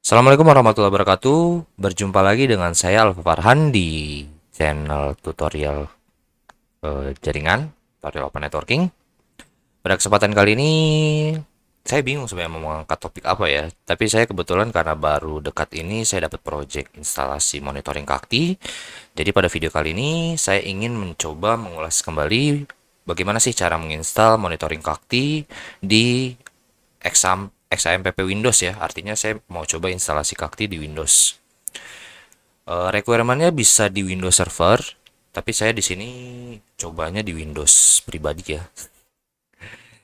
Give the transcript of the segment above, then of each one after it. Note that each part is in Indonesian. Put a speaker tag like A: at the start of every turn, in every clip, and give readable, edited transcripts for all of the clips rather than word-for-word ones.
A: Assalamualaikum warahmatullahi wabarakatuh. Berjumpa lagi dengan saya Alfa Farhan di channel tutorial jaringan, tutorial open networking. Pada kesempatan kali ini saya bingung sebenarnya mau mengangkat topik apa ya. Tapi saya kebetulan karena baru dekat ini saya dapat project instalasi monitoring kakti. Jadi pada video kali ini saya ingin mencoba mengulas kembali bagaimana sih cara menginstal monitoring kakti di XAMPP Windows ya. Artinya saya mau coba instalasi kakti di Windows. Requirementnya bisa di Windows Server, tapi saya di sini cobanya di Windows pribadi ya.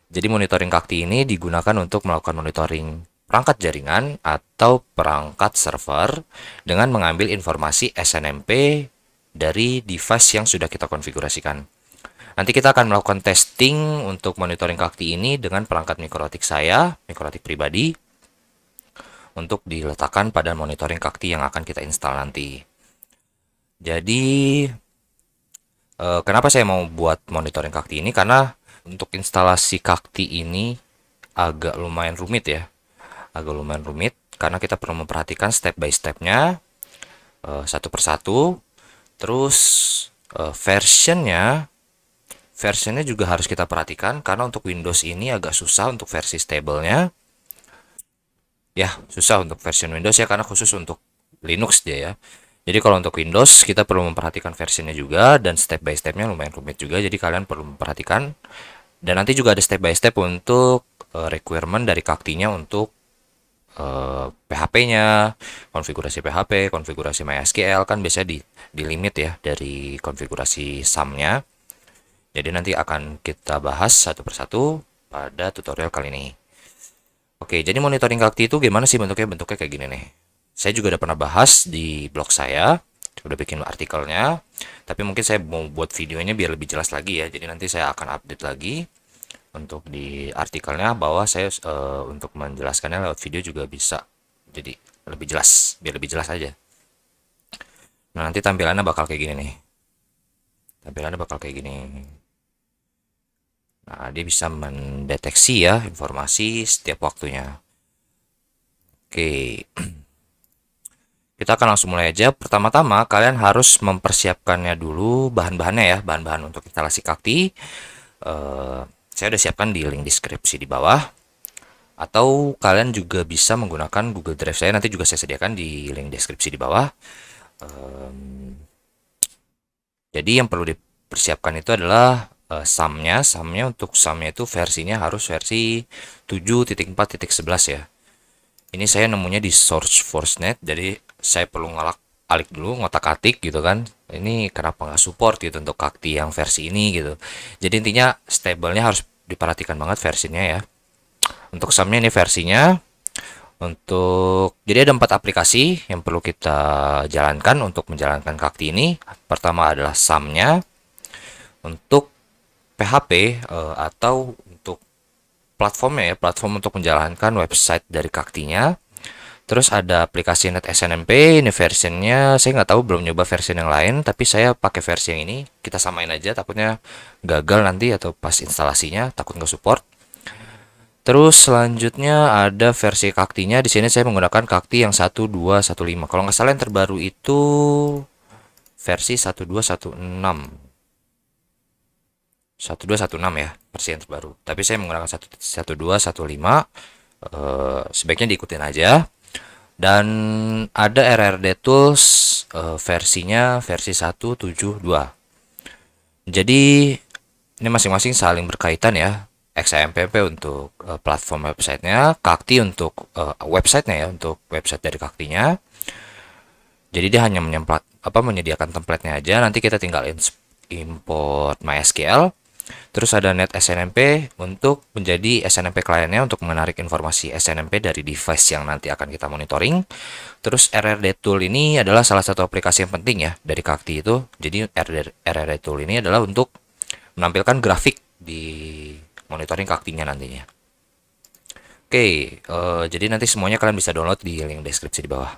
A: Jadi monitoring kakti ini digunakan untuk melakukan monitoring perangkat jaringan atau perangkat server dengan mengambil informasi SNMP dari device yang sudah kita konfigurasikan. Nanti kita akan melakukan testing untuk monitoring kakti ini dengan perangkat mikrotik saya, mikrotik pribadi, untuk diletakkan pada monitoring kakti yang akan kita install nanti. Jadi kenapa saya mau buat monitoring kakti ini? Karena untuk instalasi kakti ini agak lumayan rumit ya. Agak lumayan rumit karena kita perlu memperhatikan step by stepnya satu persatu. Terus versionnya juga harus kita perhatikan karena untuk Windows ini agak susah untuk versi stablenya. Ya, susah untuk versi Windows ya karena khusus untuk Linux dia ya. Jadi kalau untuk Windows kita perlu memperhatikan versinya juga dan step by stepnya lumayan rumit juga. Jadi kalian perlu memperhatikan dan nanti juga ada step by step untuk requirement dari kaktinya untuk PHP-nya, konfigurasi PHP, konfigurasi MySQL kan biasanya di limit ya dari konfigurasi SAM-nya. Jadi nanti akan kita bahas satu persatu pada tutorial kali ini. Oke, jadi monitoring kakti itu gimana sih bentuknya? Bentuknya kayak gini nih. Saya juga udah pernah bahas di blog saya, udah bikin artikelnya. Tapi mungkin saya mau buat videonya biar lebih jelas lagi ya. Jadi nanti saya akan update lagi untuk di artikelnya bahwa saya untuk menjelaskannya lewat video juga bisa. Jadi lebih jelas, biar lebih jelas aja. Nah, nanti tampilannya bakal kayak gini nih. Tampilannya bakal kayak gini. Nah, dia bisa mendeteksi ya informasi setiap waktunya. Oke, kita akan langsung mulai aja. Pertama-tama, kalian harus mempersiapkannya dulu bahan-bahannya ya, bahan-bahan untuk instalasi kakti. Eh, saya udah siapkan di link deskripsi di bawah. Atau kalian juga bisa menggunakan Google Drive saya, nanti juga saya sediakan di link deskripsi di bawah. Jadi yang perlu dipersiapkan itu adalah SAM-nya. SAM-nya untuk SAM-nya itu versinya harus versi 7.4.11 ya. Ini saya nemunya di SourceForge.net, jadi saya perlu alik dulu, ngotak-atik gitu kan. Ini kenapa nggak support gitu untuk kakti yang versi ini gitu. Jadi intinya stable-nya harus diperhatikan banget versinya ya. Untuk SAM-nya ini versinya. Jadi ada 4 aplikasi yang perlu kita jalankan untuk menjalankan kakti ini. Pertama adalah SAM-nya. Untuk PHP atau untuk platformnya ya, platform untuk menjalankan website dari kaktinya. Terus ada aplikasi Net SNMP, ini versionnya saya nggak tahu, belum nyoba versi yang lain, tapi saya pakai versi yang ini. Kita samain aja, takutnya gagal nanti atau pas instalasinya takut nggak support. Terus selanjutnya ada versi kaktinya. Di sini saya menggunakan kakti yang 1215. Kalau nggak salah yang terbaru itu versi 1216. 1216 ya, versi yang terbaru. Tapi saya menggunakan 1215. Sebaiknya diikutin aja. Dan ada RRD Tools versinya versi 172. Jadi ini masing-masing saling berkaitan ya. XAMPP untuk platform websitenya, Kakti untuk websitenya ya, untuk website dari Kaktinya. Jadi dia hanya menyediakan template-nya aja. Nanti kita tinggal import MySQL. Terus ada Net SNMP untuk menjadi SNMP kliennya untuk menarik informasi SNMP dari device yang nanti akan kita monitoring. Terus RRD Tool ini adalah salah satu aplikasi yang penting ya dari Kakti itu. Jadi RRD Tool ini adalah untuk menampilkan grafik di monitoring kaktinya nantinya. Oke, jadi nanti semuanya kalian bisa download di link deskripsi di bawah.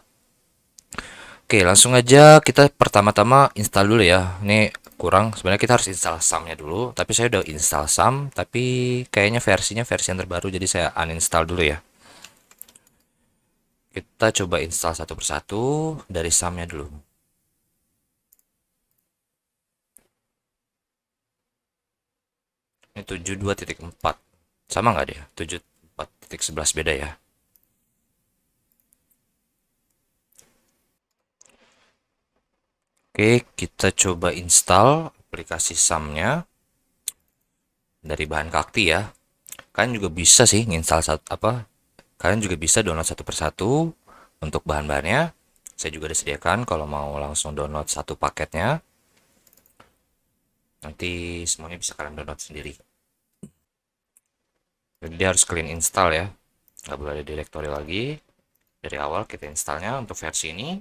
A: Oke, langsung aja kita pertama-tama install dulu ya. Ini kurang, sebenarnya kita harus install SAM-nya dulu. Tapi saya udah install SAM, tapi kayaknya versinya versi yang terbaru, jadi saya uninstall dulu ya. Kita coba install satu persatu dari SAM-nya dulu. Ini 72.4. Sama nggak dia? 74.11 beda ya. Oke, kita coba install aplikasi SAM-nya dari bahan kakti ya. Kalian juga bisa sih nginstal kalian juga bisa download satu persatu untuk bahan-bahannya. Saya juga disediakan kalau mau langsung download satu paketnya. Nanti semuanya bisa kalian download sendiri. Jadi dia harus clean install ya. Nggak boleh ada directory lagi. Dari awal kita installnya untuk versi ini.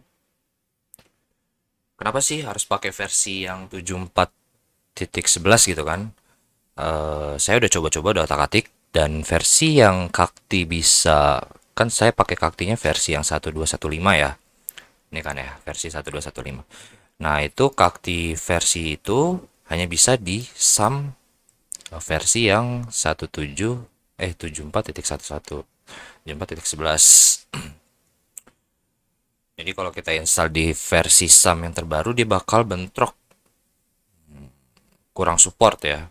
A: Kenapa sih harus pakai versi yang 74.11 gitu kan? Saya udah coba-coba udah otak-atik dan versi yang kakti bisa, kan saya pakai kaktinya versi yang 1215 ya. Ini kan ya, versi 1215. Nah, itu kakti versi itu hanya bisa di SAM versi yang 74.11. 74.11. Jadi kalau kita install di versi SAM yang terbaru dia bakal bentrok, kurang support ya.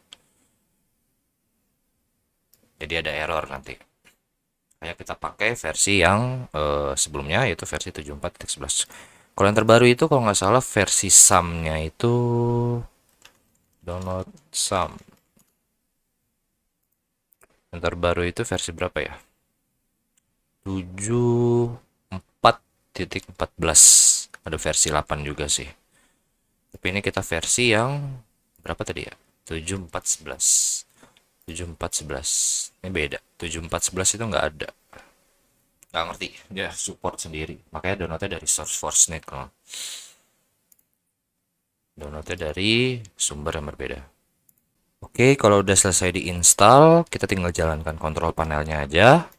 A: Jadi ada error nanti. Kayak kita pakai versi yang sebelumnya yaitu versi 74.11. Kalau yang terbaru itu kalau nggak salah versi SAM-nya itu download SAM. Yang terbaru itu versi berapa ya? 74.14. Ada versi 8 juga sih. Tapi ini kita versi yang berapa tadi ya? 7411. 7411. Ini beda. 7411 itu nggak ada. Nggak ngerti. Dia support sendiri. Makanya downloadnya dari SourceForge.net. Downloadnya dari sumber yang berbeda. Oke, kalau udah selesai diinstal, kita tinggal jalankan kontrol panelnya aja.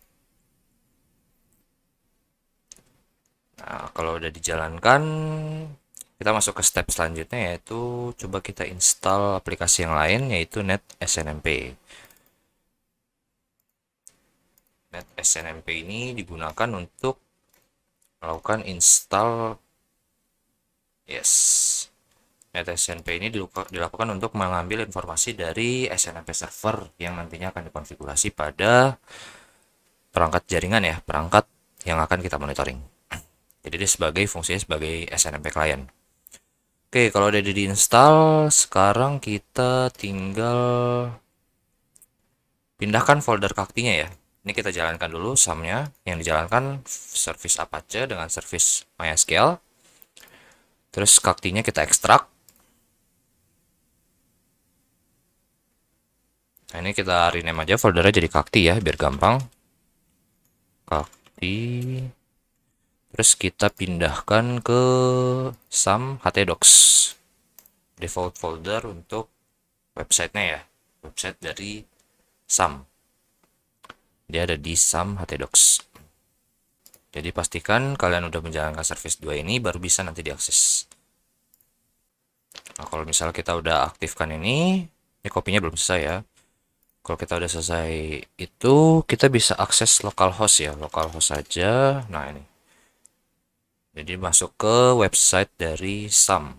A: Nah, kalau udah dijalankan, kita masuk ke step selanjutnya yaitu coba kita install aplikasi yang lain yaitu NetSNMP. NetSNMP ini digunakan untuk melakukan install. Yes. NetSNMP ini dilakukan untuk mengambil informasi dari SNMP server yang nantinya akan dikonfigurasi pada perangkat jaringan ya, perangkat yang akan kita monitoring. Jadi dia fungsinya sebagai SNMP client. Oke, kalau udah diinstal, sekarang kita tinggal pindahkan folder kaktinya ya. Ini kita jalankan dulu SAM-nya. Yang dijalankan service Apache dengan service MySQL. Terus kaktinya kita ekstrak. Nah, ini kita rename aja foldernya jadi kakti ya, biar gampang. Kakti. Terus kita pindahkan ke SAM htdocs. Default folder untuk websitenya ya. Website dari SAM. Dia ada di SAM htdocs. Jadi pastikan kalian udah menjalankan service 2 ini baru bisa nanti diakses. Nah, kalau misalnya kita udah aktifkan ini kopinya belum selesai ya. Kalau kita udah selesai itu kita bisa akses localhost ya, localhost saja. Nah, ini. Jadi masuk ke website dari SAM.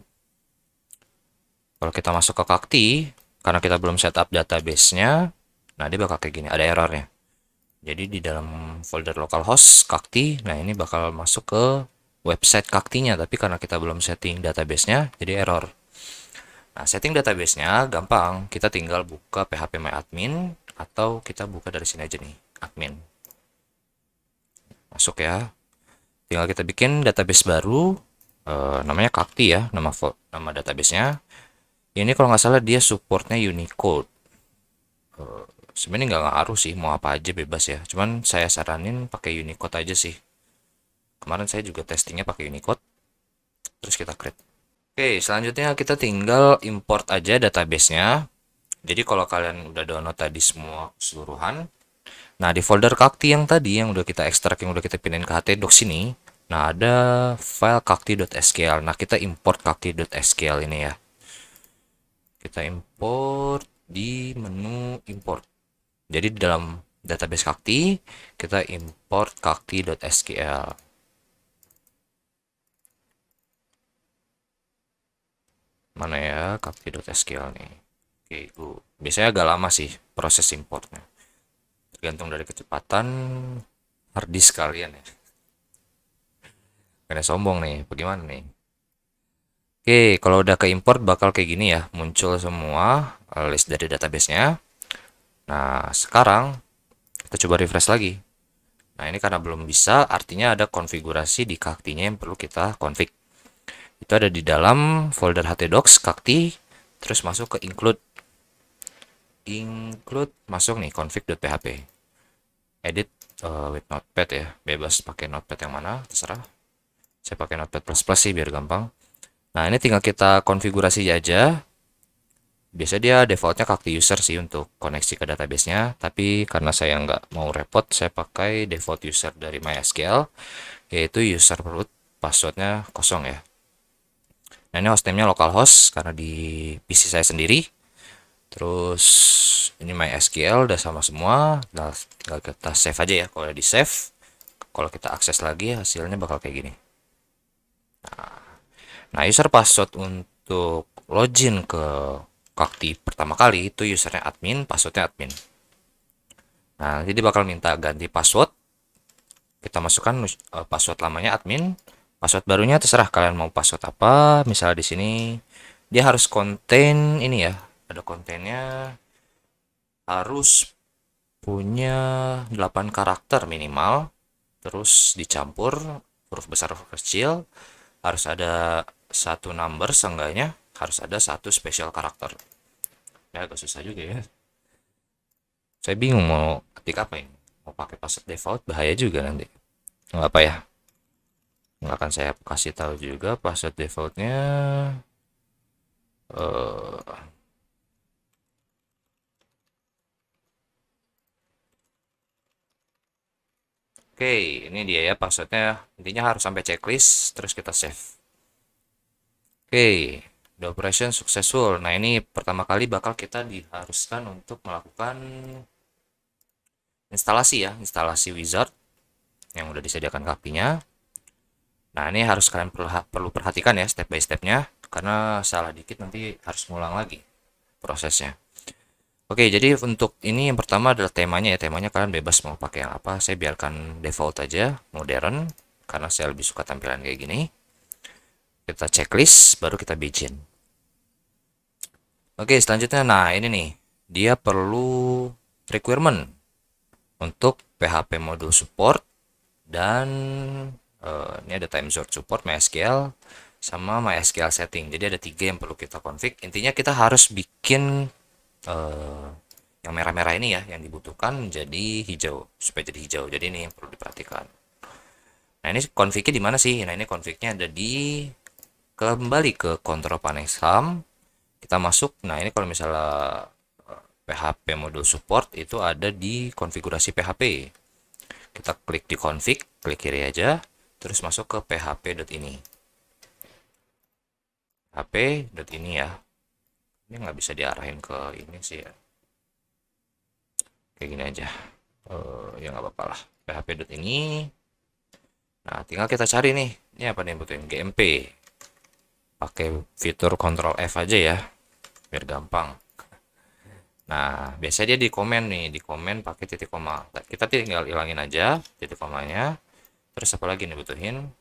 A: Kalau kita masuk ke kakti, karena kita belum setup database-nya, nah dia bakal kayak gini, ada errornya. Jadi di dalam folder localhost kakti, nah ini bakal masuk ke website kaktinya, tapi karena kita belum setting database-nya, jadi error. Nah, setting database-nya gampang, kita tinggal buka phpMyAdmin atau kita buka dari sini aja nih, admin. Masuk ya. Tinggal kita bikin database baru, namanya kakti ya, nama database-nya. Ini kalau nggak salah dia supportnya Unicode. Sebenarnya nggak ngaruh sih, mau apa aja bebas ya. Cuman saya saranin pakai Unicode aja sih. Kemarin saya juga testingnya pakai Unicode. Terus kita create. Oke, selanjutnya kita tinggal import aja database-nya. Jadi kalau kalian udah download tadi semua keseluruhan, nah di folder kakti yang tadi yang udah kita ekstrak, yang udah kita pindahin ke htdocs ini, nah ada file kakti.sql. Nah kita import kakti.sql ini ya. Kita import di menu import. Jadi di dalam database kakti kita import kakti.sql. mana ya, kakti.sql nih. Oke, biasanya agak lama sih proses importnya, tergantung dari kecepatan hard disk kalian ya. Karena sombong nih, bagaimana nih? Oke, kalau udah ke import bakal kayak gini ya, muncul semua list dari databasenya. Nah, sekarang kita coba refresh lagi. Nah, ini karena belum bisa, artinya ada konfigurasi di kaktinya yang perlu kita config. Itu ada di dalam folder htdocs kakti, terus masuk ke include masuk nih config.php. Edit with notepad ya, bebas pakai notepad yang mana, terserah. Saya pakai notepad plus plus sih biar gampang. Nah, ini tinggal kita konfigurasi aja. Biasa dia defaultnya kakti user sih untuk koneksi ke databasenya, tapi karena saya nggak mau repot, saya pakai default user dari MySQL, yaitu user root, passwordnya kosong ya. Nah, ini hostname-nya localhost karena di PC saya sendiri. Terus ini MySQL udah sama semua. Nah, tinggal kita save aja ya. Kalau udah di save, kalau kita akses lagi hasilnya bakal kayak gini. Nah, user password untuk login ke Kakti pertama kali itu usernya admin, passwordnya admin. Nah, jadi bakal minta ganti password. Kita masukkan password lamanya admin, password barunya terserah kalian mau password apa. Misalnya di sini dia harus konten ini ya, ada kontennya, harus punya 8 karakter minimal, terus dicampur huruf besar huruf kecil, harus ada satu number seenggaknya, harus ada satu special karakter. Ya agak susah juga ya. Saya bingung mau ketik apa ini. Mau pakai password default bahaya juga nanti. Nggak apa ya. Nggak akan saya kasih tahu juga password defaultnya. eh Oke, ini dia ya passwordnya. Intinya harus sampai checklist, terus kita save. Oke, the operation successful. Nah, ini pertama kali bakal kita diharuskan untuk melakukan instalasi ya, instalasi wizard yang udah disediakan kakinya. Nah, ini harus kalian perlu perhatikan ya step by stepnya, karena salah dikit nanti harus ngulang lagi prosesnya. Oke, jadi untuk ini yang pertama adalah temanya ya, temanya kalian bebas mau pakai yang apa. Saya biarkan default aja, modern, karena saya lebih suka tampilan kayak gini. Kita checklist, baru kita bikin. Oke, selanjutnya, nah ini nih, dia perlu requirement untuk PHP module support dan ini ada time zone support MySQL sama MySQL setting. Jadi ada tiga yang perlu kita config. Intinya kita harus bikin eh, yang merah-merah ini ya yang dibutuhkan jadi hijau supaya jadi hijau. Jadi ini yang perlu diperhatikan. Nah ini confignya di mana sih? Nah ini confignya ada di kembali ke control panel sum. Kita masuk. Nah ini kalau misalnya PHP module support itu ada di konfigurasi PHP. Kita klik di config, klik kiri aja, terus masuk ke php.ini. php.ini ya. Ini nggak bisa diarahin ke ini sih ya. Kayak gini aja. Ya nggak apa-apa lah. php.ini. Nah, tinggal kita cari nih. Ini apa nih butuhin? GMP. Pakai fitur Ctrl F aja ya, biar gampang. Nah, biasanya dia di komen nih, di komen pakai titik koma. Kita tinggal hilangin aja titik komanya. Terus apa lagi nih butuhin?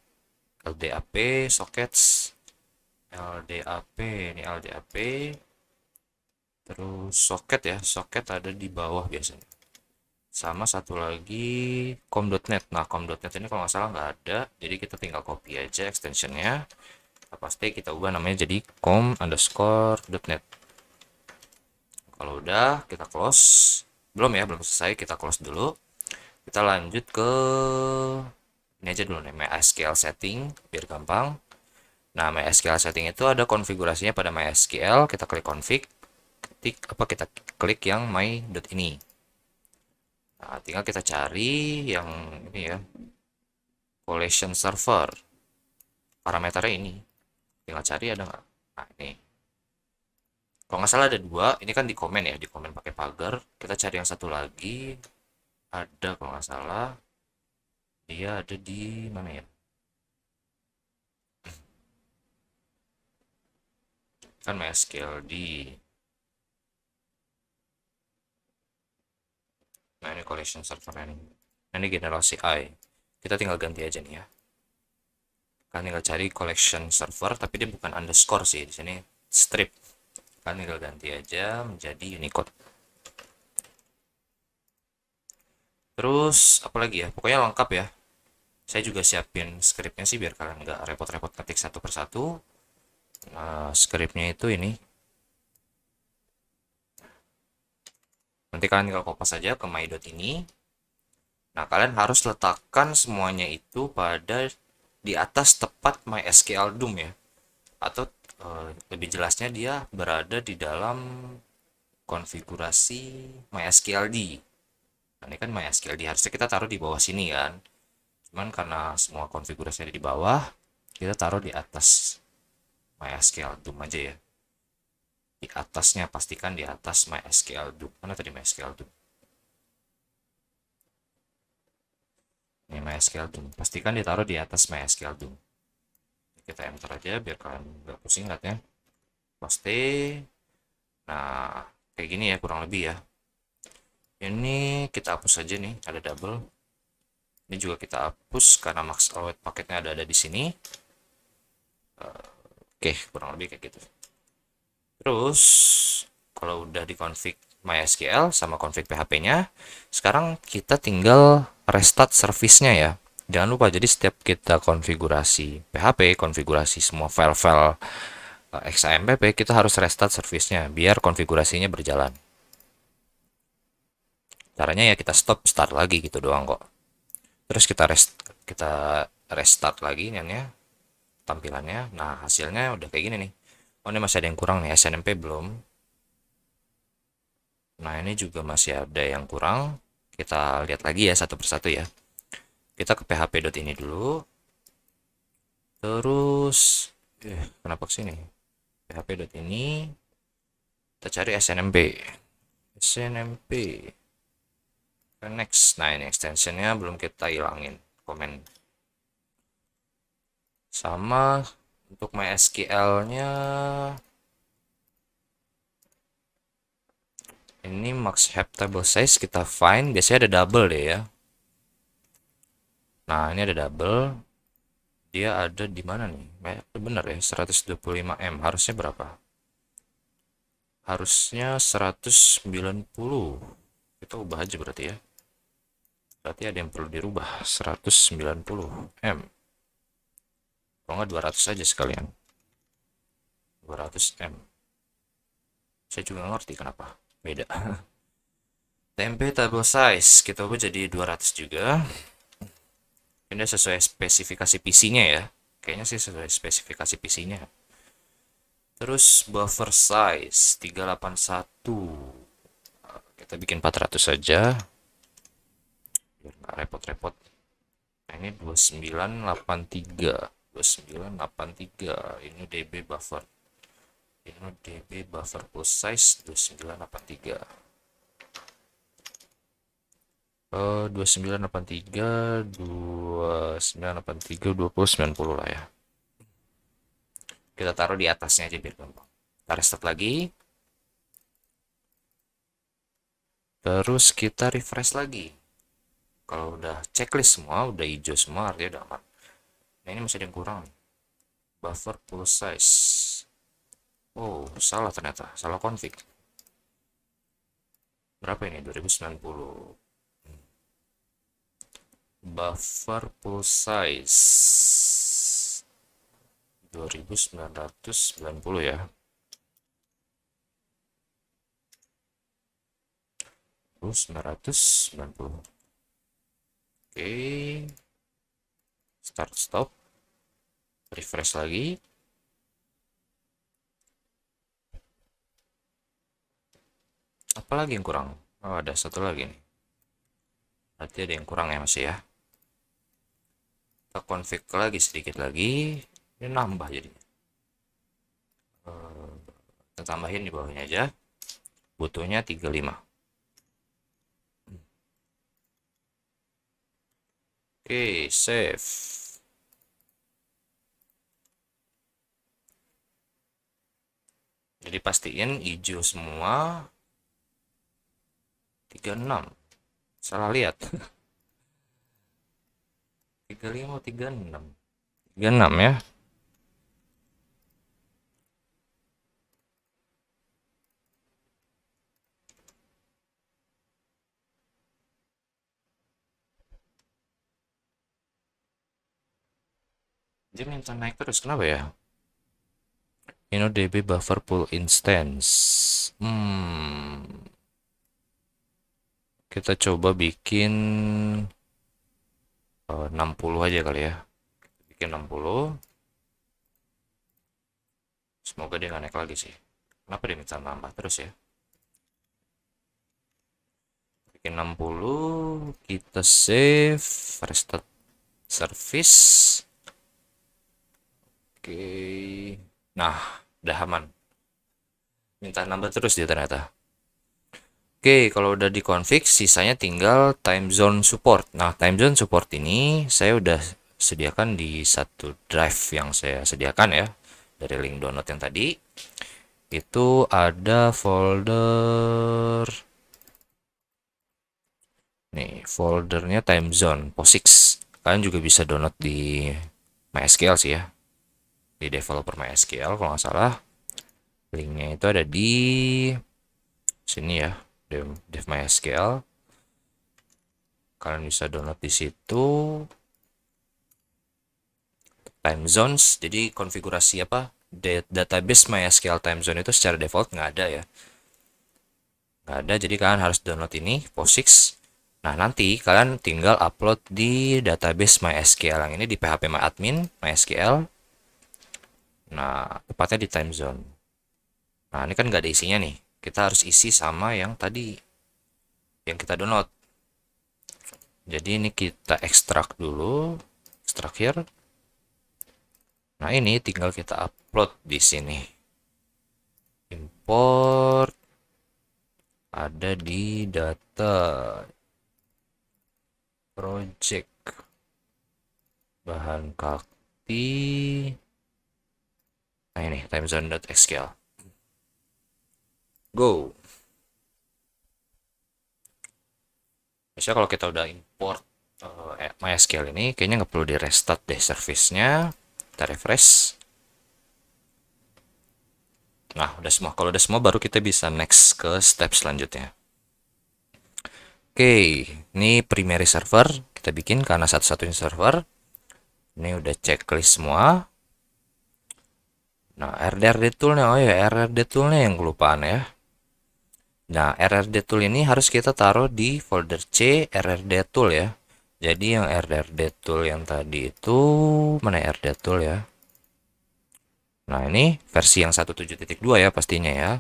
A: LDAP, sockets, LDAP, ini LDAP. Terus socket ya, socket ada di bawah biasanya. Sama satu lagi com.net. Nah, com.net ini kalau nggak salah nggak ada, jadi kita tinggal copy aja extensionnya. Pasti kita ubah namanya jadi com_.net. Kalau udah kita close, belum ya, belum selesai, kita close dulu. Kita lanjut ke ini aja dulu nih, MySQL setting biar gampang. Nah, MySQL setting itu ada konfigurasinya pada MySQL. Kita klik config, kita klik yang my.ini. Nah, tinggal kita cari yang ini ya, collection server. Parameternya ini. Tinggal cari ada nggak? Nah, ini. Kalau nggak salah ada dua. Ini kan di komen ya, di komen pakai pagar. Kita cari yang satu lagi. Ada kalau nggak salah. Dia ada di mana ya? kan MySQL di. Nah, ini collection server ini. Nah, ini generasi I. Kita tinggal ganti aja nih ya. Kan tinggal cari collection server, tapi dia bukan underscore sih di sini, strip. Kan tinggal ganti aja menjadi Unicode. Terus apa lagi ya? Pokoknya lengkap ya. Saya juga siapin skripnya sih biar kalian nggak repot-repot ketik satu persatu. Nah, skripnya itu ini. Nanti kalian tinggal kopas saja ke my.ini. ini. Nah, kalian harus letakkan semuanya itu pada di atas tepat MySQL DOM ya. Atau lebih jelasnya dia berada di dalam konfigurasi MySQLD. Nah, ini kan MySQLD harusnya kita taruh di bawah sini kan. Cuman karena semua konfigurasi ada di bawah, kita taruh di atas MySQL DOM aja ya. Di atasnya pastikan di atas MySQL DOM. Mana tadi MySQL DOM? Ini MySQL DOM. Pastikan ditaruh di atas MySQL DOM. Kita enter aja biar kalian nggak pusing lihatnya. Paste. Nah, kayak gini ya kurang lebih ya. Ini kita hapus aja nih, ada double. Ini juga kita hapus karena max await paketnya ada di sini. Oke, kurang lebih kayak gitu. Terus kalau udah di config MySQL sama config PHP-nya, sekarang kita tinggal restart service-nya ya. Jangan lupa, jadi setiap kita konfigurasi PHP, konfigurasi semua file-file XAMPP, kita harus restart service-nya biar konfigurasinya berjalan. Caranya ya kita start lagi gitu doang kok. Terus kita restart lagi nih tampilannya. Nah, hasilnya udah kayak gini nih. Oh, ini masih ada yang kurang nih, SNMP belum. Nah, ini juga masih ada yang kurang. Kita lihat lagi ya satu persatu ya. Kita ke php.ini dulu. Terus kenapa kesini? php.ini. Kita cari SNMP. SNMP. Next. Nah, ini extensionnya belum kita hilangin. Komen. Sama untuk MySQL-nya ini max have table size kita find, biasanya ada double deh ya. Nah, ini ada double. Dia ada di mana nih? Bener ya, 125M. Harusnya berapa? Harusnya 190. Kita ubah aja berarti ya. Berarti ada yang perlu dirubah. 190M. Kalau nggak 200 aja sekalian. 200M. Saya juga ngerti kenapa. Beda. Tempe table size. Kita ubah jadi 200 juga. Ini sesuai spesifikasi PC-nya ya. Kayaknya sih sesuai spesifikasi PC-nya. Terus buffer size 381. Kita bikin 400 saja. Biar nggak repot-repot. Nah, ini 2983. 2983. Ini DB buffer. Ini DB buffer full size 2983. 2983 2983 2090 lah ya. Kita taruh di atasnya aja biar gampang. Kita restart lagi. Terus kita refresh lagi. Kalau udah checklist semua, udah hijau semua, artinya udah aman. Nah, ini masih ada yang kurang. Buffer full size. Oh, salah ternyata. Salah config. Berapa ini? 2090. Buffer full size 2990 ya. 1990. Oke. Start stop. Refresh lagi. Apalagi yang kurang? Oh, ada satu lagi nih. Berarti ada yang kurang ya masih ya. Kita config lagi sedikit lagi. Ini nambah jadi. Kita tambahin di bawahnya aja. Butuhnya 35. Oke, save. Jadi pastiin hijau semua. 36. Salah lihat. 35 atau 36? 36 ya. Dia minta naik terus, kenapa ya? DB buffer pool instance. Kita coba bikin 60 aja kali ya. Bikin 60. Semoga dia nggak naik lagi sih. Kenapa dia minta nambah terus ya? Bikin 60, kita save, restart service. Oke. Nah, udah aman. Minta nambah terus dia ternyata. Oke, kalau udah dikonfig, sisanya tinggal time zone support. Nah, time zone support ini saya udah sediakan di satu drive yang saya sediakan ya, dari link download yang tadi. Itu ada folder, nih foldernya time zone POSIX. Kalian juga bisa download di MySQL sih ya, di developer MySQL kalau nggak salah. Linknya itu ada di sini ya, dev MySQL. Kalian bisa download di situ. Time zones, jadi konfigurasi apa? Database MySQL time zone itu secara default nggak ada ya. Nggak ada, jadi kalian harus download ini, POSIX. Nah, nanti kalian tinggal upload di database MySQL yang ini di phpMyAdmin, MySQL. Nah, tepatnya di time zone. Nah, ini kan nggak ada isinya nih. Kita harus isi sama yang tadi, yang kita download. Jadi ini kita ekstrak dulu, ekstrak here. Nah, ini tinggal kita upload di sini. Import ada di data project bahan kakti. Nah, ini timezone.sql. Go. Biasanya kalau kita udah import MySQL ini, kayaknya nggak perlu di restart deh service-nya. Kita refresh. Nah, udah semua. Kalau udah semua, baru kita bisa next ke step selanjutnya. Oke, ini primary server kita bikin karena satu-satunya server. Ini udah checklist semua. Nah, RDRD toolnya, oh ya RDRD toolnya yang kelupaan ya. Nah, RRD tool ini harus kita taruh di folder C RRD tool ya. Jadi yang RRD tool yang tadi itu, mana RRD tool ya? Nah, ini versi yang 17.2 ya pastinya ya.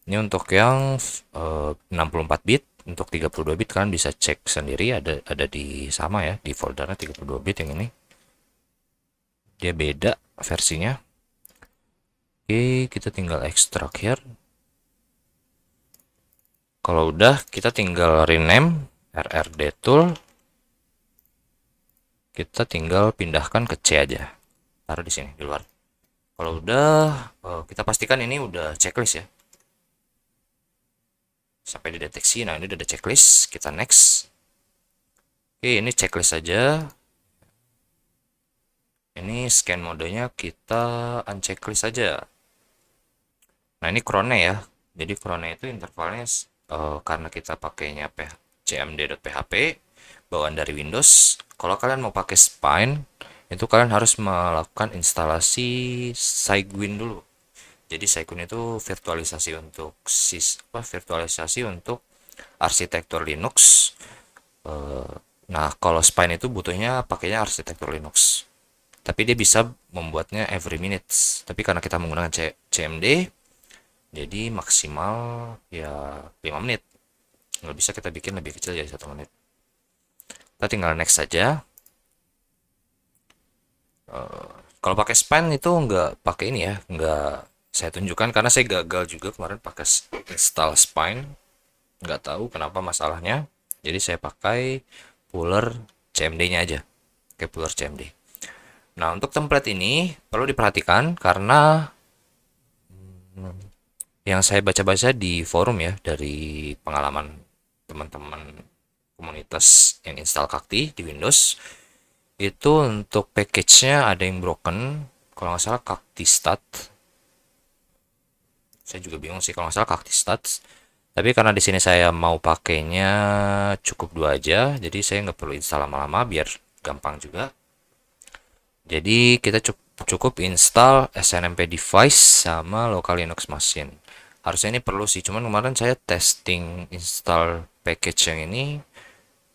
A: Ini untuk yang 64 bit, untuk 32 bit kalian bisa cek sendiri, ada di sama ya, di foldernya 32 bit yang ini. Dia beda versinya. Oke, kita tinggal ekstrak here. Kalau udah, kita tinggal rename RRD tool. Kita tinggal pindahkan ke C aja. Taruh di sini di luar. Kalau udah, kita pastikan ini udah checklist ya. Sampai dideteksi. Nah, ini udah ada checklist. Kita next. Oke, ini checklist saja. Ini scan modenya kita unchecklist saja. Nah, ini crone ya. Jadi crone itu intervalnya karena kita pakainya cmd.php bawaan dari Windows. Kalau kalian mau pakai Spine, itu kalian harus melakukan instalasi Cygwin dulu. Jadi Cygwin itu virtualisasi untuk arsitektur Linux. Nah, kalau Spine itu butuhnya pakainya arsitektur Linux. Tapi dia bisa membuatnya every minutes. Tapi karena kita menggunakan CMD, jadi maksimal ya 5 menit. Nggak bisa kita bikin lebih kecil jadi 1 menit. Kita tinggal next saja. Kalau pakai Spine itu nggak pakai ini ya, nggak saya tunjukkan karena saya gagal juga kemarin pakai install Spine. Nggak tahu kenapa masalahnya. Jadi saya pakai puller CMD-nya aja. Pakai puller CMD. Nah, untuk template ini perlu diperhatikan karena yang saya baca-baca di forum ya, dari pengalaman teman-teman komunitas yang install Kakti di Windows, itu untuk package-nya ada yang broken. Kalau nggak salah Kakti Stat. Saya juga bingung sih kalau nggak salah Kakti Stats. Tapi karena di sini saya mau pakainya cukup dua aja, jadi saya nggak perlu install lama-lama biar gampang juga. Jadi kita cukup install SNMP device sama local Linux machine. Harusnya ini perlu sih, cuman kemarin saya testing install package yang ini,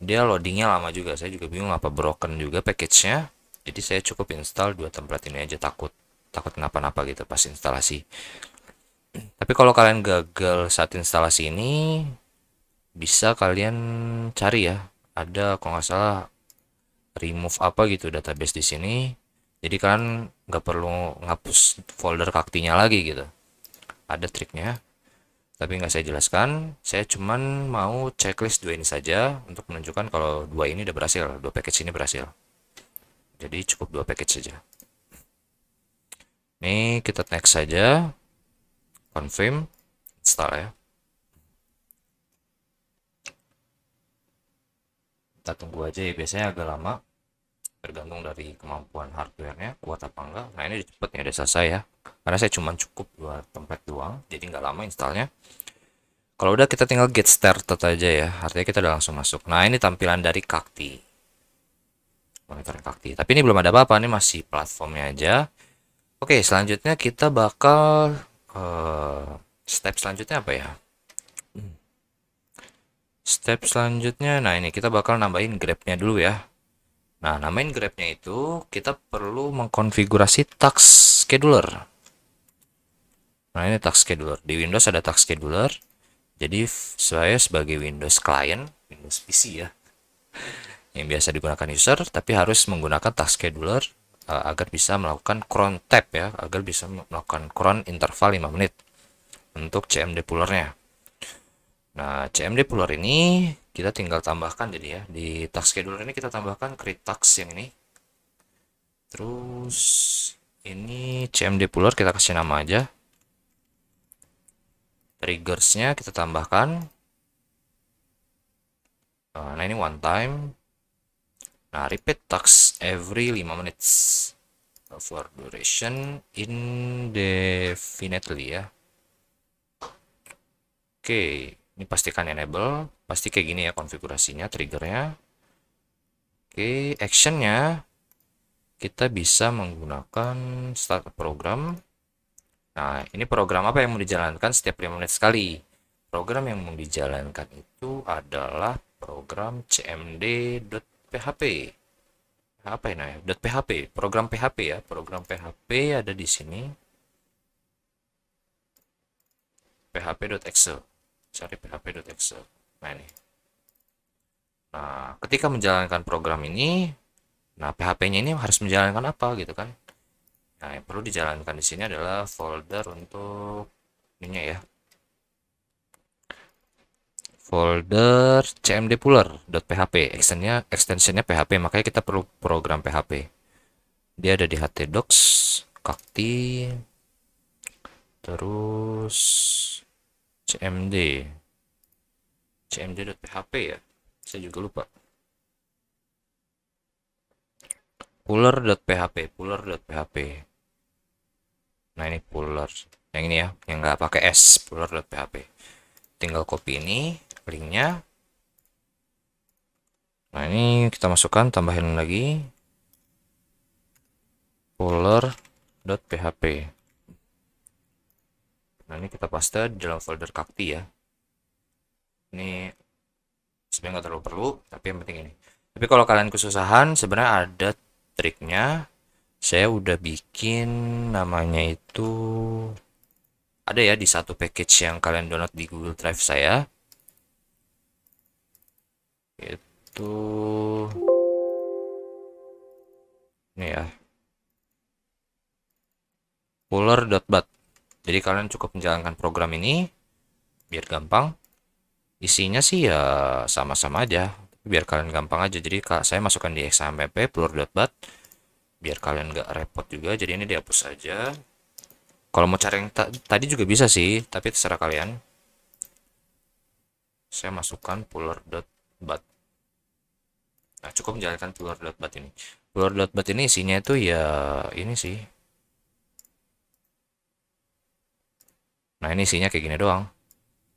A: dia loadingnya lama juga. Saya juga bingung apa broken juga package-nya. Jadi saya cukup install dua template ini aja, takut takut kenapa-napa gitu pas instalasi. Tapi kalau kalian gagal saat instalasi ini, bisa kalian cari ya. Ada kalau nggak salah remove apa gitu database di sini. Jadi kalian nggak perlu ngapus folder kaktinya lagi gitu. Ada triknya, tapi nggak saya jelaskan. Saya cuman mau checklist dua ini saja untuk menunjukkan kalau dua ini udah berhasil, dua package ini berhasil. Jadi cukup dua package saja. Ini kita next saja, confirm, install ya. Kita tunggu aja ya, biasanya agak lama, tergantung dari kemampuan hardware-nya kuat apa enggak. Nah ini cepet nih, udah selesai ya, karena saya cuma cukup dua template doang, jadi nggak lama installnya. Kalau udah kita tinggal get started aja ya, artinya kita udah langsung masuk. Nah ini tampilan dari Kakti, monitor Kakti, tapi ini belum ada apa-apa, ini masih platformnya aja. Oke, selanjutnya kita bakal step selanjutnya apa ya? Step selanjutnya, nah ini kita bakal nambahin grabnya dulu ya. Nah, namain grabnya itu kita perlu mengkonfigurasi task scheduler. Nah, ini task scheduler. Di Windows ada task scheduler. Jadi saya sebagai Windows client, Windows PC ya, yang biasa digunakan user, tapi harus menggunakan task scheduler agar bisa melakukan cron tab ya, agar bisa melakukan cron interval 5 menit untuk CMD pullernya. Nah, CMD puller ini kita tinggal tambahkan jadi ya, di task scheduler ini kita tambahkan create task yang ini. Terus ini CMD puller kita kasih nama aja. Triggersnya kita tambahkan. Nah ini one time. Nah repeat task every 5 minutes for duration indefinitely ya. Oke, ini pastikan enable. Pasti kayak gini ya konfigurasinya, triggernya. Oke, actionnya kita bisa menggunakan start program. Nah, ini program apa yang mau dijalankan setiap 5 menit sekali. Program yang mau dijalankan itu adalah program cmd.php. Apa ini ya? .php, program PHP ya. Program PHP ada di sini. php.exe. Cari php.exe. Nah, ini. Nah, ketika menjalankan program ini, nah PHP-nya ini harus menjalankan apa gitu kan? Nah, yang perlu dijalankan di sini adalah folder untuk ininya ya. Folder cmdpuller.php, extensionnya PHP, makanya kita perlu program PHP. Dia ada di htdocs, kakti, terus cmd, cmd.php ya. Saya juga lupa. puller.php. Nah ini puller, yang ini ya, yang nggak pakai s, puller.php. Tinggal copy ini linknya. Nah ini kita masukkan, tambahin lagi puller.php. Nah ini kita paste di dalam folder kakti ya. Ini sebenarnya nggak terlalu perlu, tapi yang penting ini. Tapi kalau kalian kesusahan, sebenarnya ada triknya. Saya udah bikin, namanya itu ada ya di satu package yang kalian download di Google Drive saya. Itu ini ya, puller.bat. Jadi kalian cukup menjalankan program ini biar gampang. Isinya sih ya sama-sama aja, biar kalian gampang aja. Jadi saya masukkan di xampp puller.bat biar kalian nggak repot juga. Jadi ini dihapus saja. Kalau mau cari yang tadi juga bisa sih, tapi terserah kalian. Saya masukkan puller.bat. Nah, cukup menjalankan puller.bat ini. Puller.bat ini isinya itu ya ini sih. Nah, ini isinya kayak gini doang.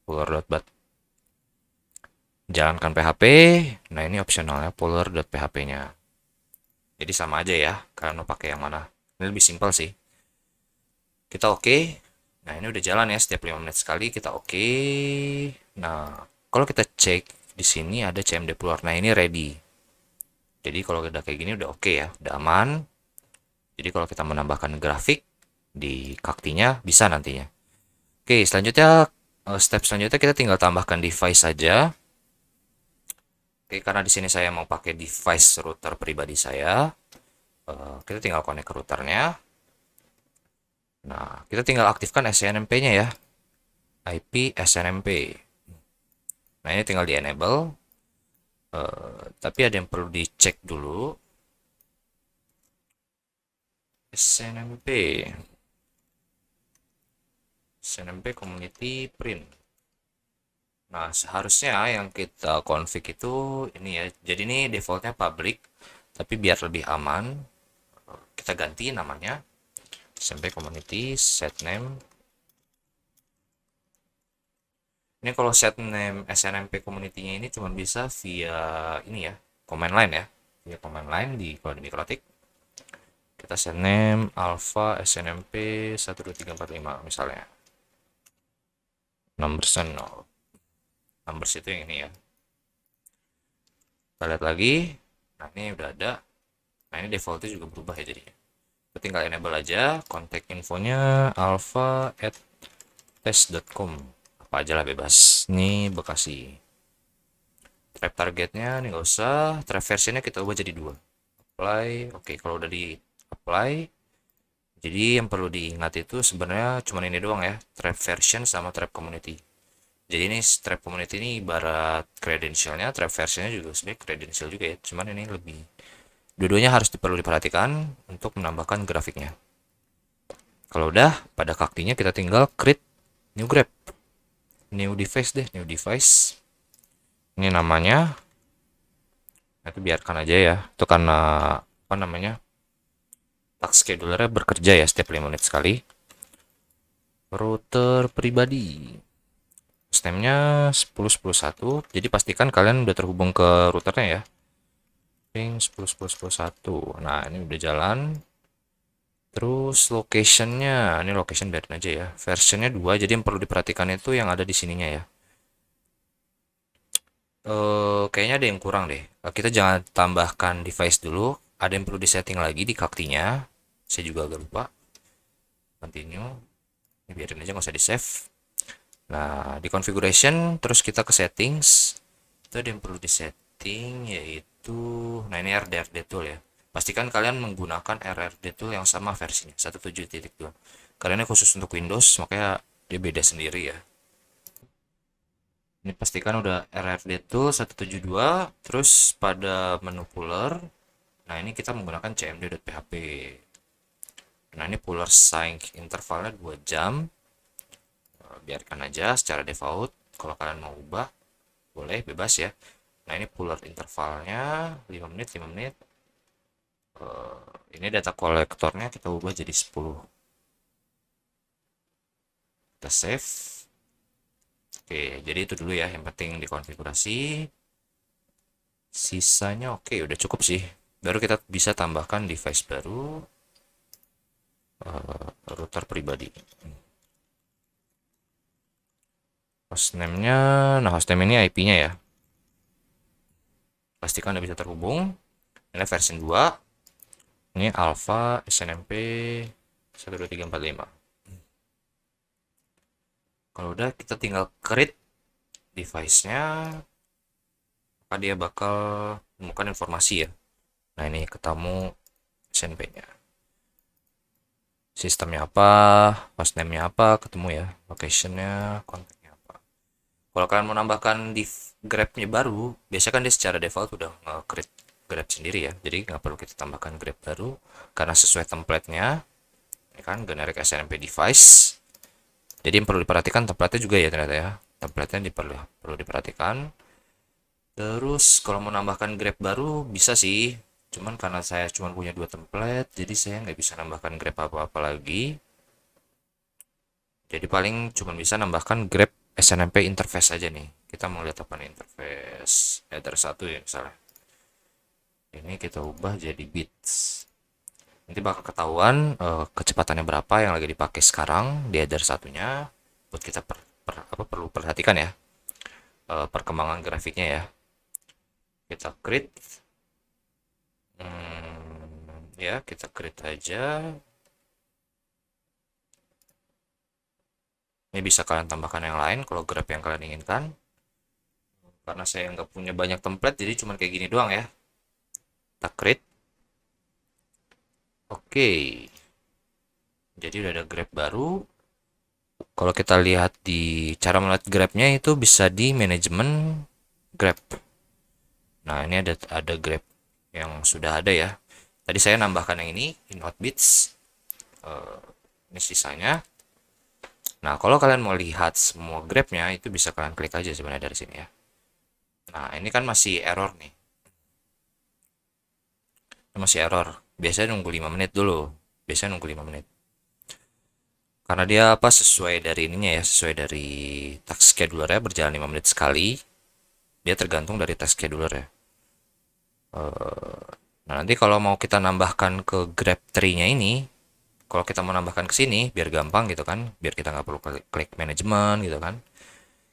A: Puller.bat. Jalankan PHP. Nah, ini opsionalnya puller.php-nya. Jadi sama aja ya, kalian mau pakai yang mana. Ini lebih simpel sih. Kita oke. Nah, ini udah jalan ya, setiap 5 menit sekali kita oke. Nah, kalau kita cek di sini ada CMD Puller. Nah, ini ready. Jadi kalau udah kayak gini udah oke ya, udah aman. Jadi kalau kita menambahkan grafik di kaktinya bisa nantinya. Oke, selanjutnya step selanjutnya kita tinggal tambahkan device saja. Oke, karena di sini saya mau pakai device router pribadi saya, kita tinggal connect ke routernya. Nah, kita tinggal aktifkan SNMP-nya ya, IP SNMP. Nah, ini tinggal di enable. Tapi ada yang perlu dicek dulu. SNMP. SNMP Community Print. Nah, seharusnya yang kita config itu ini ya. Jadi ini defaultnya public, tapi biar lebih aman, kita ganti namanya. SNMP Community set name. Ini kalau set name SNMP Community-nya ini cuma bisa via ini ya, command line ya. Via command line di kalau di Mikrotik. Kita set name alpha SNMP 12345 misalnya. Numbers 0. Numbers itu yang ini ya. Kita lihat lagi. Nah, ini udah ada. Nah, ini defaultnya juga berubah ya jadinya. Kita tinggal enable aja. Contact infonya alpha@test.com. Apa aja lah bebas. Ini Bekasi. Trap targetnya ini nggak usah. Trap versionnya kita ubah jadi 2. Apply. Oke, kalau udah di apply. Jadi yang perlu diingat itu sebenarnya cuma ini doang ya. Trap version sama trap community. Jadi ini trap community ini ibarat credentialnya, trap versionnya juga sebenarnya credential juga ya. Cuman ini lebih dua-duanya harus perlu diperhatikan untuk menambahkan grafiknya. Kalau udah pada kaktinya kita tinggal create new graph, new device deh, new device. Ini namanya. Nanti biarkan aja ya. Itu karena apa namanya? Task schedulernya bekerja ya setiap 5 menit sekali. Router pribadi. Stemnya 10.10.1. Jadi pastikan kalian udah terhubung ke routernya ya. Ping 10.10.10.1. Nah, ini udah jalan. Terus locationnya, ini location biarin aja ya. Versionnya 2, jadi yang perlu diperhatikan itu yang ada di sininya ya. Kayaknya ada yang kurang deh. Kita jangan tambahkan device dulu. Ada yang perlu disetting lagi di kaktinya. Saya juga agak lupa. Continue. Ini biarin aja nggak usah di save. Nah, di configuration, terus kita ke settings. Itu ada yang perlu disetting yaitu, nah ini RDRD tool ya. Pastikan kalian menggunakan RRD tool yang sama versinya 17.2. Karena ini khusus untuk Windows, makanya dia beda sendiri ya. Ini pastikan udah RRD tool 172, terus pada menu puller. Nah, ini kita menggunakan cmd.php. Nah, ini puller sync intervalnya 2 jam. Biarkan aja secara default. Kalau kalian mau ubah, boleh bebas ya. Nah, ini puller intervalnya 5 menit, 5 menit. Ini data kolektornya kita ubah jadi 10. Kita save. Oke, jadi itu dulu ya yang penting dikonfigurasi. Sisanya oke, udah cukup sih. Baru kita bisa tambahkan device baru, router pribadi. Hostname-nya, nah hostname ini IP-nya ya. Pastikan udah bisa terhubung. Ini versi 2. Ini alpha SNMP 12345. Kalau udah kita tinggal create device-nya, maka dia bakal menemukan informasi ya. Nah, ini ketemu SNP-nya. Sistemnya apa, hostname-nya apa, ketemu ya. Location-nya, kontaknya apa. Kalau kalian mau nambahkan di grab-nya baru, biasanya kan dia secara default udah nge-create grab sendiri ya. Jadi nggak perlu kita tambahkan grab baru, karena sesuai template-nya. Ini kan generic SNMP device. Jadi yang perlu diperhatikan template juga ya ternyata ya. Template-nya perlu diperhatikan. Terus kalau mau nambahkan grep baru bisa sih. Cuman karena saya cuma punya 2 template, jadi saya nggak bisa nambahkan grep apa-apa lagi. Jadi paling cuma bisa nambahkan grep SNMP interface aja nih. Kita mau lihat apa nih interface header 1 ya misalnya. Ini kita ubah jadi bits. Nanti bakal ketahuan kecepatannya berapa yang lagi dipakai sekarang di header satunya. Buat kita perlu perhatikan ya perkembangan grafiknya ya. Kita create, ya kita create aja. Ini bisa kalian tambahkan yang lain kalau graf yang kalian inginkan. Karena saya nggak punya banyak template, jadi cuma kayak gini doang ya. Kita create. Oke. Jadi udah ada grab baru. Kalau kita lihat di cara melihat grabnya itu bisa di manajemen grab. Nah, ini ada grab yang sudah ada ya. Tadi saya nambahkan yang ini, inhotbits. Ini sisanya. Nah, kalau kalian mau lihat semua grabnya itu bisa kalian klik aja sebenarnya dari sini ya. Nah, ini kan masih error nih. Ini masih error. Biasanya nunggu 5 menit dulu. Biasanya nunggu 5 menit. Karena dia apa sesuai dari ininya ya, sesuai dari task scheduler ya, berjalan 5 menit sekali. Dia tergantung dari task scheduler ya. Nah, nanti kalau mau kita nambahkan ke grab tree-nya ini, kalau kita mau nambahkan ke sini biar gampang gitu kan, biar kita nggak perlu klik manajemen gitu kan.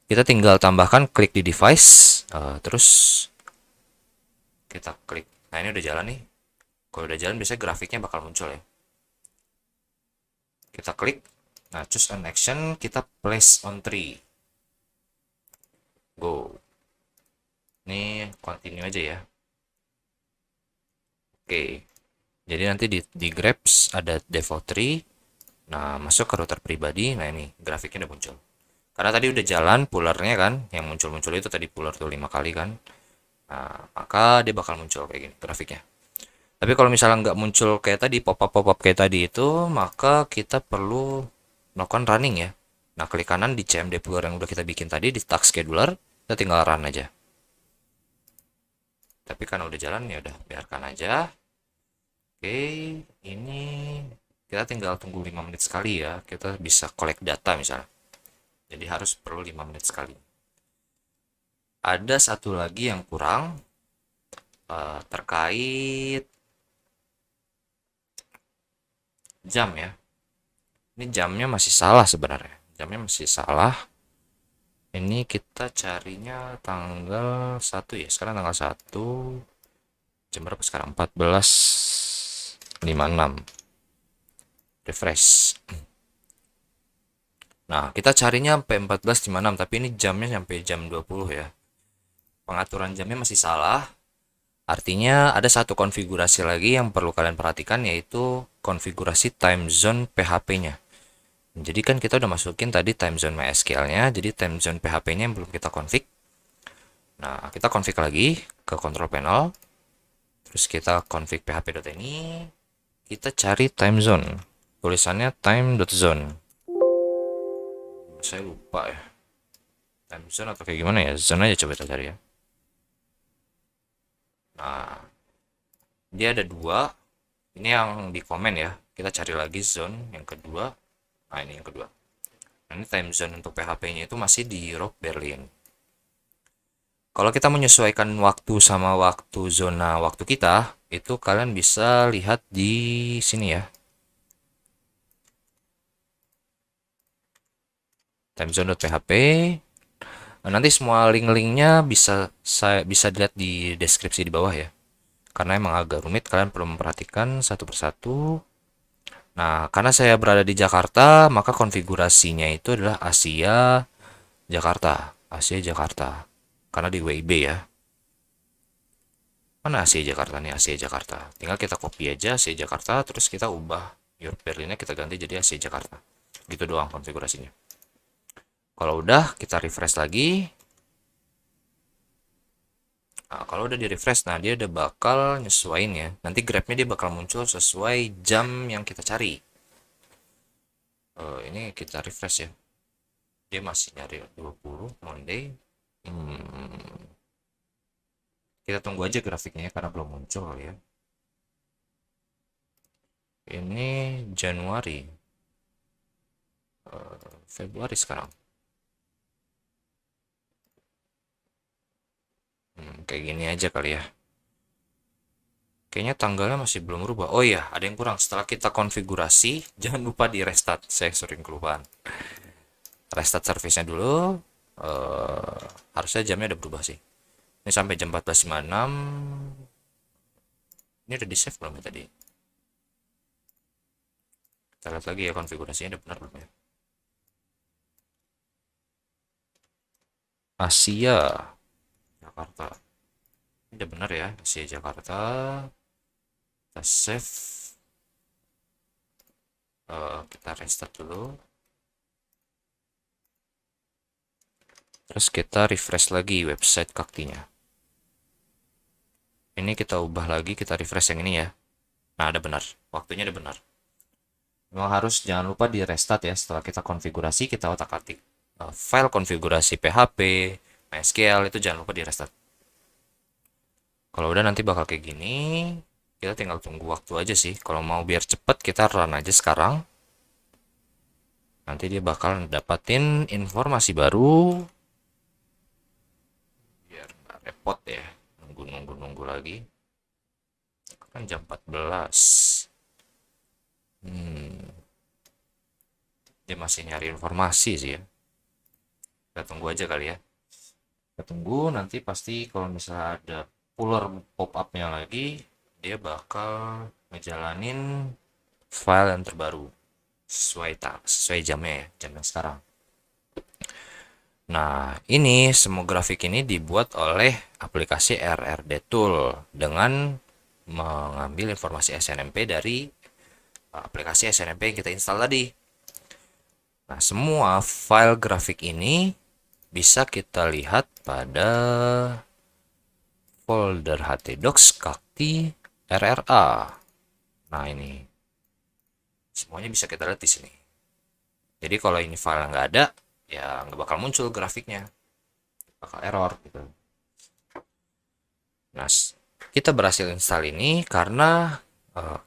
A: Kita tinggal tambahkan klik di device, terus kita klik. Nah, ini udah jalan nih. Kalau udah jalan biasanya grafiknya bakal muncul ya. Kita klik. Nah, choose an action, kita place on tree. Go. Ini continue aja ya. Oke. Jadi nanti di grabs ada default tree. Nah, masuk ke router pribadi. Nah, ini grafiknya udah muncul. Karena tadi udah jalan pularnya kan, yang muncul-muncul itu tadi pular tuh 5 kali kan. Nah, maka dia bakal muncul kayak gini grafiknya. Tapi kalau misalnya nggak muncul kayak tadi, pop-up kayak tadi itu, maka kita perlu melakukan running ya. Nah, klik kanan di CMD pular yang udah kita bikin tadi, di task scheduler, kita tinggal run aja. Tapi karena udah jalan ya udah biarkan aja. Oke, ini kita tinggal tunggu 5 menit sekali ya. Kita bisa collect data misalnya. Jadi harus perlu 5 menit sekali. Ada satu lagi yang kurang terkait jam ya. Ini jamnya masih salah sebenarnya. Jamnya masih salah. Ini kita carinya tanggal 1 ya. Sekarang tanggal 1. Jam berapa sekarang? 14.56. Refresh. Nah, kita carinya sampai 14.56, tapi ini jamnya sampai jam 20 ya. Pengaturan jamnya masih salah. Artinya ada satu konfigurasi lagi yang perlu kalian perhatikan, yaitu konfigurasi time zone PHP-nya. Jadi kan kita udah masukin tadi time zone MySQL-nya, jadi time zone PHP-nya yang belum kita config. Nah, kita config lagi ke control panel. Terus kita config php.ini. Kita cari time zone. Tulisannya time.zone. Saya lupa ya. Time zone atau kayak gimana ya? Zone aja coba kita cari ya. Nah, dia ada 2. Ini yang di komen ya. Kita cari lagi zone yang kedua. Nah, ini yang kedua. Nah, ini time zone untuk PHP-nya itu masih di Rock Berlin. Kalau kita menyesuaikan waktu sama waktu zona waktu kita, itu kalian bisa lihat di sini ya. Timezone.php. Nah, nanti semua link-linknya bisa dilihat di deskripsi di bawah ya. Karena emang agak rumit, kalian perlu memperhatikan satu persatu. Nah, karena saya berada di Jakarta, maka konfigurasinya itu adalah Asia Jakarta. Asia Jakarta. Karena di WIB ya. Mana Asia Jakarta nih? Asia Jakarta. Tinggal kita copy aja Asia Jakarta, terus kita ubah Europe Berlinnya, kita ganti jadi Asia Jakarta. Gitu doang konfigurasinya. Kalau udah, kita refresh lagi. Nah, kalau udah di refresh, nah dia udah bakal nyesuaiin ya. Nanti grabnya dia bakal muncul sesuai jam yang kita cari. Ini kita refresh ya, dia masih nyari 20 Monday. Kita tunggu aja grafiknya ya, karena belum muncul ya. Ini Januari, Februari sekarang. Kayak gini aja kali ya. Kayaknya tanggalnya masih belum berubah. Oh iya, ada yang kurang. Setelah kita konfigurasi, jangan lupa di restart. Saya sering kelupaan. Restart service-nya dulu. Harusnya jamnya udah berubah sih. Ini sampai jam 14.56. Ini udah di save belum ya tadi? Kita lihat lagi ya konfigurasinya udah benar belum ya. Asia Jakarta. Ini udah benar ya, Asia Jakarta. Kita save. Kita restart dulu. Terus kita refresh lagi website Kaktinya. Ini kita ubah lagi, kita refresh yang ini ya. Nah, ada benar. Waktunya ada benar. Memang harus jangan lupa di restart ya. Setelah kita konfigurasi, kita otak-atik file konfigurasi PHP, MySQL, itu jangan lupa di restart. Kalau udah nanti bakal kayak gini, kita tinggal tunggu waktu aja sih. Kalau mau biar cepet, kita run aja sekarang. Nanti dia bakal dapatin informasi baru. Biar nggak repot ya. Nunggu lagi. Kan jam 14. Dia masih nyari informasi sih ya. Kita tunggu aja kali ya. Kita tunggu nanti pasti kalau misalnya ada puller pop up-nya lagi, dia bakal ngejalanin file yang terbaru sesuai jamnya ya, jam yang sekarang. Nah, ini semua grafik ini dibuat oleh aplikasi RRD Tool dengan mengambil informasi SNMP dari aplikasi SNMP yang kita install tadi. Nah, semua file grafik ini bisa kita lihat pada folder htdocs kakti rra. Nah, ini semuanya bisa kita lihat di sini. Jadi kalau ini file nggak ada, ya nggak bakal muncul grafiknya, bakal error gitu. Nah, kita berhasil install ini karena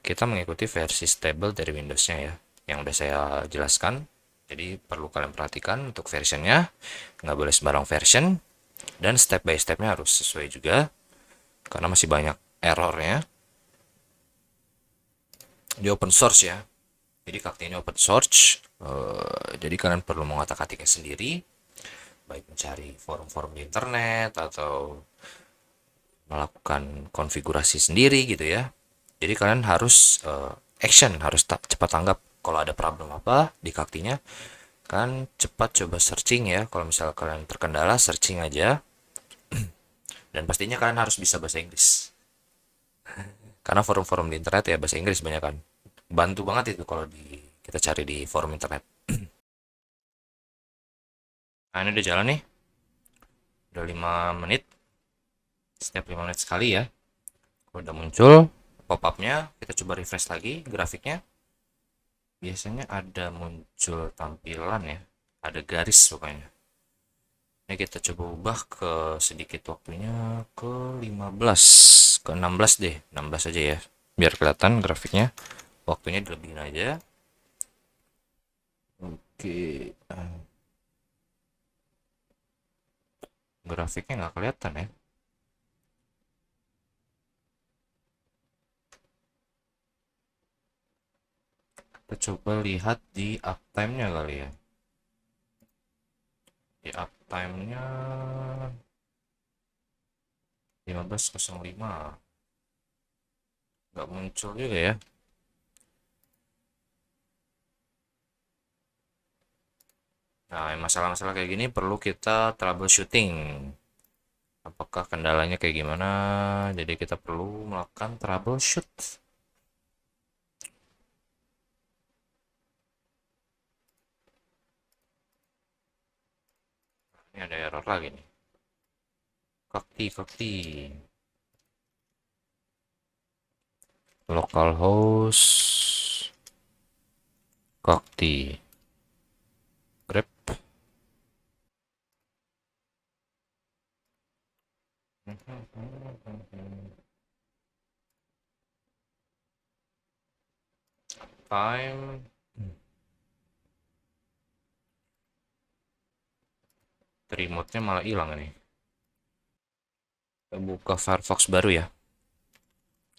A: kita mengikuti versi stable dari Windows-nya ya, yang udah saya jelaskan. Jadi perlu kalian perhatikan untuk versionnya, nggak boleh sembarang version, dan step by stepnya harus sesuai juga, karena masih banyak errornya. Di open source ya, jadi Kakti ini open source, jadi kalian perlu mengotak-atiknya sendiri, baik mencari forum-forum di internet atau melakukan konfigurasi sendiri gitu ya. Jadi kalian harus action, harus cepat tanggap kalau ada problem apa di Kaktinya. Kan cepat coba searching ya, kalau misalnya kalian terkendala searching aja. Dan pastinya kalian harus bisa bahasa Inggris, karena forum-forum di internet ya bahasa Inggris banyak kan. Bantu banget itu kalau kita cari di forum internet. Nah, ini udah jalan nih, udah 5 menit, setiap 5 menit sekali ya. Kalau udah muncul pop-upnya, kita coba refresh lagi grafiknya. Biasanya ada muncul tampilan ya, ada garis pokoknya. Ini kita coba ubah ke sedikit waktunya ke 15, ke 16 deh, 16 aja ya, biar kelihatan grafiknya. Waktunya dilebihin aja. Oke, grafiknya nggak kelihatan ya. Kita coba lihat di uptime-nya kali ya. Di uptime-nya 15.05. Nggak muncul juga ya. Nah, masalah-masalah kayak gini perlu kita troubleshooting. Apakah kendalanya kayak gimana? Jadi kita perlu melakukan troubleshoot. Ini ada error lagi nih. Kakti. Localhost Kakti. grab. Time. Remote-nya malah hilang ini. Kita buka Firefox baru ya.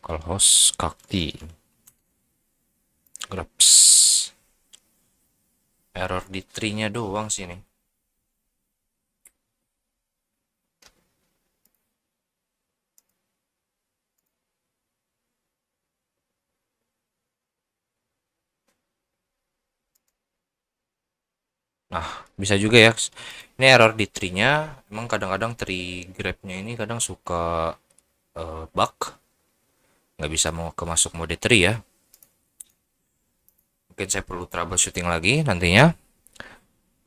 A: Kalau host Kakti. Grabs. Error di tree-nya doang sih nih. Nah, bisa juga ya. Ini error di tree-nya. Emang kadang-kadang tree grab-nya ini kadang suka bug. Nggak bisa mau masuk mode tree ya. Mungkin saya perlu troubleshooting lagi nantinya.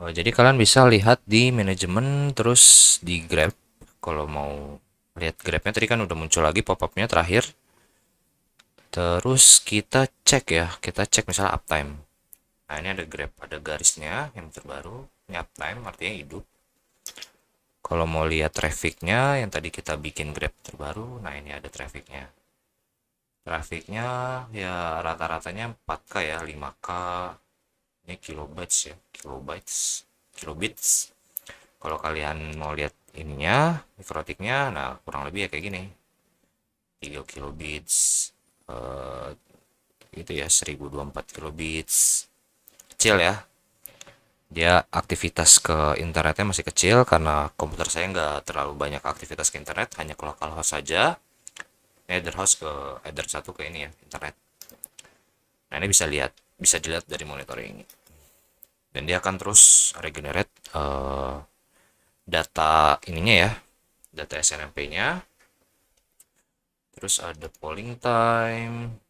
A: Jadi kalian bisa lihat di manajemen terus di grab. Kalau mau lihat grabnya tadi kan udah muncul lagi pop-upnya terakhir. Terus kita cek ya. Kita cek misalnya uptime. Nah, ini ada grab, ada garisnya yang terbaru. Ini uptime artinya hidup. Kalau mau lihat trafficnya yang tadi kita bikin grab terbaru, nah ini ada trafficnya. Trafficnya ya rata-ratanya 4K ya, 5K. Ini kilobytes ya, kilobits. Kalau kalian mau lihat ininya, mikrotiknya, nah kurang lebih ya kayak gini. 3 kilobits, gitu ya, 1024 kilobits. Kecil ya, dia aktivitas ke internetnya masih kecil karena komputer saya nggak terlalu banyak aktivitas ke internet, hanya ke localhost saja. Ini etherhost ke ether 1 ke ini ya, internet. Nah, ini bisa dilihat dari monitor ini. Dan dia akan terus regenerate data ininya ya, data SNMP-nya. Terus ada polling time.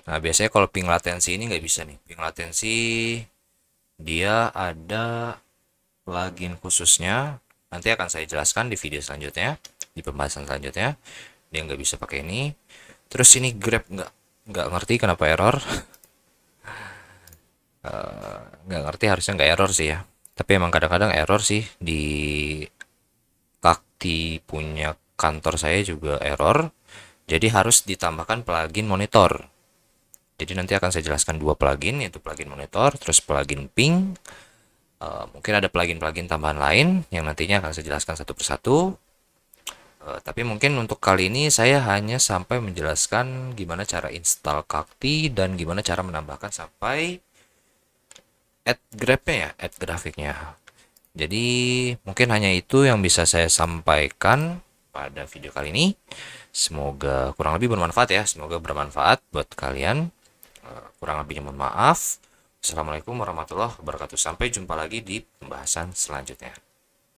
A: Nah, biasanya kalau ping latensi ini nggak bisa nih. Ping latensi dia ada plugin khususnya. Nanti akan saya jelaskan di video selanjutnya, di pembahasan selanjutnya. Dia nggak bisa pakai ini. Terus ini Grab nggak ngerti kenapa error. Nggak ngerti, harusnya nggak error sih ya. Tapi emang kadang-kadang error sih di Kakti punya kantor saya juga error. Jadi harus ditambahkan plugin monitor. Jadi nanti akan saya jelaskan dua plugin, yaitu plugin monitor, terus plugin ping. Mungkin ada plugin-plugin tambahan lain yang nantinya akan saya jelaskan satu persatu. Tapi mungkin untuk kali ini saya hanya sampai menjelaskan gimana cara install Kakti dan gimana cara menambahkan sampai add grabnya ya, add grafiknya. Jadi mungkin hanya itu yang bisa saya sampaikan pada video kali ini. Semoga kurang lebih bermanfaat ya. Semoga bermanfaat buat kalian. Kurang lebihnya mohon maaf. Assalamualaikum warahmatullahi wabarakatuh. Sampai jumpa lagi di pembahasan selanjutnya.